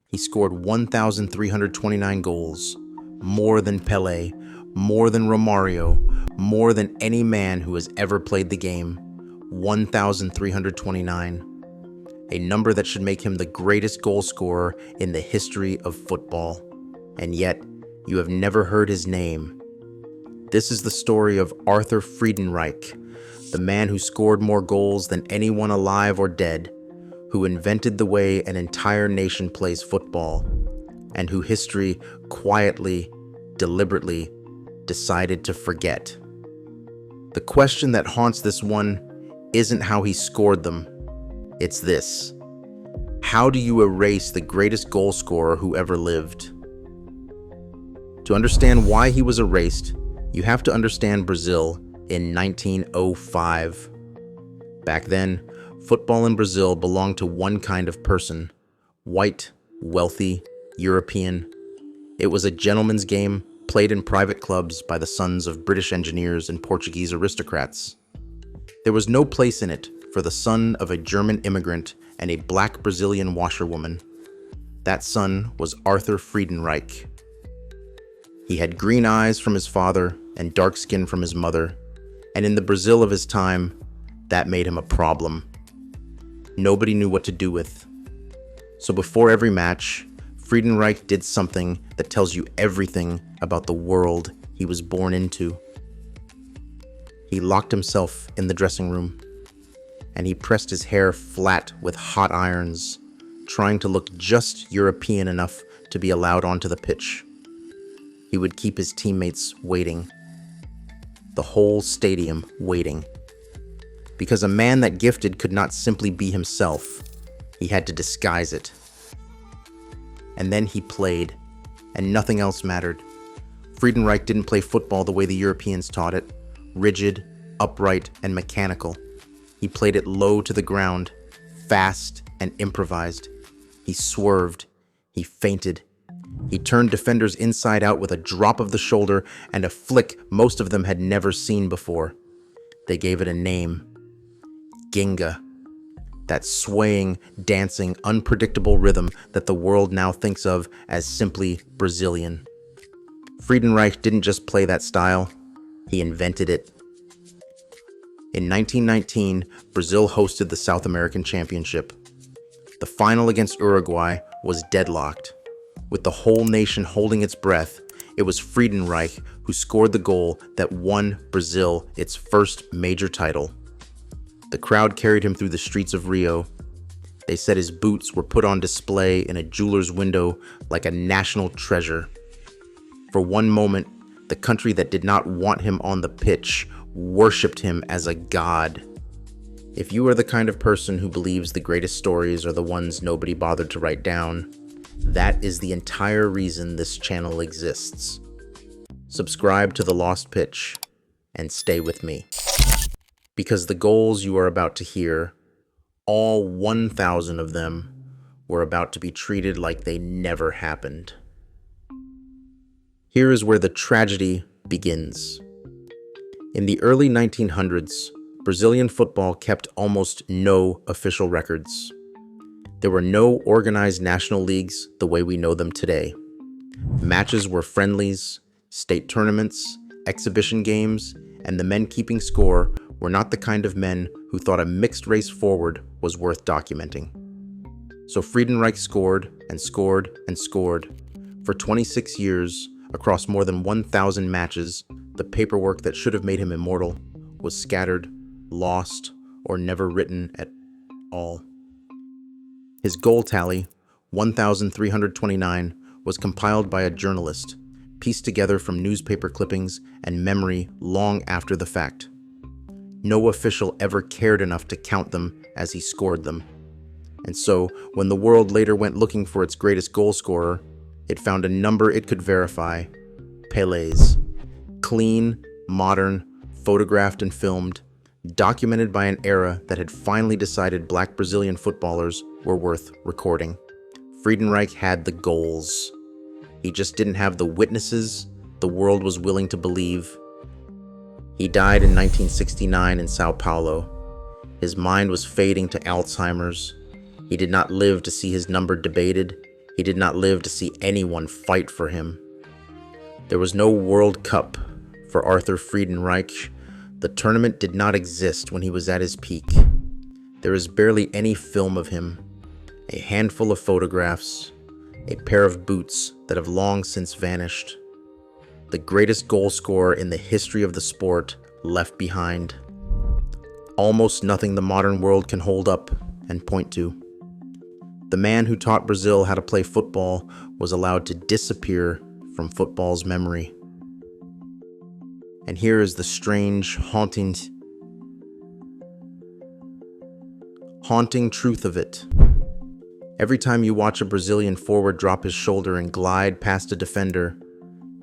He scored 1,329 goals, more than Pele, more than Romario, more than any man who has ever played the game. 1,329. A number that should make him the greatest goal scorer in the history of football. And yet, you have never heard his name. This is the story of Arthur Friedenreich, the man who scored more goals than anyone alive or dead, who invented the way an entire nation plays football, and who history quietly, deliberately decided to forget. The question that haunts this one isn't how he scored them. It's this: how do you erase the greatest goal scorer who ever lived? To understand why he was erased, you have to understand Brazil in 1905. Back then, football in Brazil belonged to one kind of person: white, wealthy, European. It was a gentleman's game played in private clubs by the sons of British engineers and Portuguese aristocrats. There was no place in it for the son of a German immigrant and a black Brazilian washerwoman. That son was Arthur Friedenreich. He had green eyes from his father and dark skin from his mother, and in the Brazil of his time, that made him a problem. Nobody knew what to do with. So before every match, Friedenreich did something that tells you everything about the world he was born into. He locked himself in the dressing room, and he pressed his hair flat with hot irons, trying to look just European enough to be allowed onto the pitch. He would keep his teammates waiting, the whole stadium waiting. Because a man that gifted could not simply be himself. He had to disguise it. And then he played, and nothing else mattered. Friedenreich didn't play football the way the Europeans taught it, rigid, upright, and mechanical. He played it low to the ground, fast and improvised. He swerved. He feinted. He turned defenders inside out with a drop of the shoulder and a flick most of them had never seen before. They gave it a name: Ginga. That swaying, dancing, unpredictable rhythm that the world now thinks of as simply Brazilian. Friedenreich didn't just play that style, he invented it. In 1919, Brazil hosted the South American Championship. The final against Uruguay was deadlocked. With the whole nation holding its breath, it was Friedenreich who scored the goal that won Brazil its first major title. The crowd carried him through the streets of Rio. They said his boots were put on display in a jeweler's window like a national treasure. For one moment, the country that did not want him on the pitch worshipped him as a god. If you are the kind of person who believes the greatest stories are the ones nobody bothered to write down, that is the entire reason this channel exists. Subscribe to The Lost Pitch and stay with me. Because the goals you are about to hear, all 1,000 of them, were about to be treated like they never happened. Here is where the tragedy begins. In the early 1900s, Brazilian football kept almost no official records. There were no organized national leagues the way we know them today. Matches were friendlies, state tournaments, exhibition games, and the men keeping score were not the kind of men who thought a mixed race forward was worth documenting. So Friedenreich scored and scored and scored. For 26 years, across more than 1,000 matches, the paperwork that should have made him immortal was scattered, lost, or never written at all. His goal tally, 1,329, was compiled by a journalist, pieced together from newspaper clippings and memory long after the fact. No official ever cared enough to count them as he scored them. And so, when the world later went looking for its greatest goal scorer, it found a number it could verify: Pele's. Clean, modern, photographed and filmed, documented by an era that had finally decided black Brazilian footballers were worth recording. Friedenreich had the goals. He just didn't have the witnesses the world was willing to believe. He died in 1969 in Sao Paulo. His mind was fading to Alzheimer's. He did not live to see his number debated. He did not live to see anyone fight for him. There was no World Cup for Arthur Friedenreich. The tournament did not exist when he was at his peak. There is barely any film of him, a handful of photographs, a pair of boots that have long since vanished. The greatest goal scorer in the history of the sport left behind. Almost nothing the modern world can hold up and point to. The man who taught Brazil how to play football was allowed to disappear from football's memory. And here is the strange, haunting truth of it. Every time you watch a Brazilian forward drop his shoulder and glide past a defender,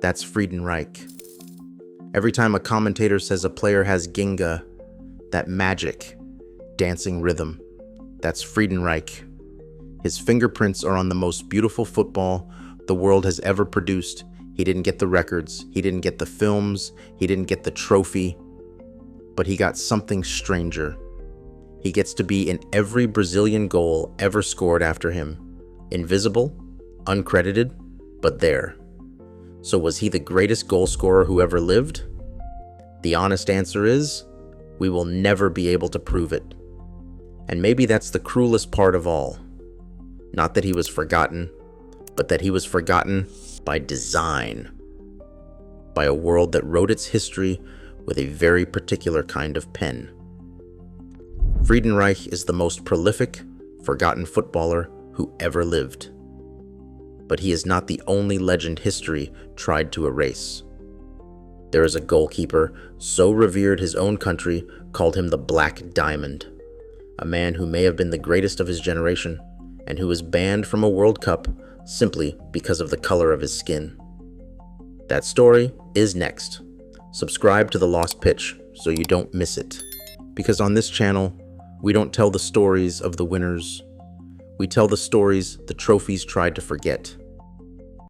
that's Friedenreich. Every time a commentator says a player has ginga, that magic, dancing rhythm, that's Friedenreich. His fingerprints are on the most beautiful football the world has ever produced. He didn't get the records, he didn't get the films, he didn't get the trophy, but he got something stranger. He gets to be in every Brazilian goal ever scored after him. Invisible, uncredited, but there. So was he the greatest goal scorer who ever lived? The honest answer is, we will never be able to prove it. And maybe that's the cruelest part of all. Not that he was forgotten, but that he was forgotten by design. By a world that wrote its history with a very particular kind of pen. Friedenreich is the most prolific, forgotten footballer who ever lived. But he is not the only legend history tried to erase. There is a goalkeeper so revered his own country called him the Black Diamond, a man who may have been the greatest of his generation and who was banned from a World Cup simply because of the color of his skin. That story is next. Subscribe to The Lost Pitch so you don't miss it. Because on this channel, we don't tell the stories of the winners. We tell the stories the trophies tried to forget.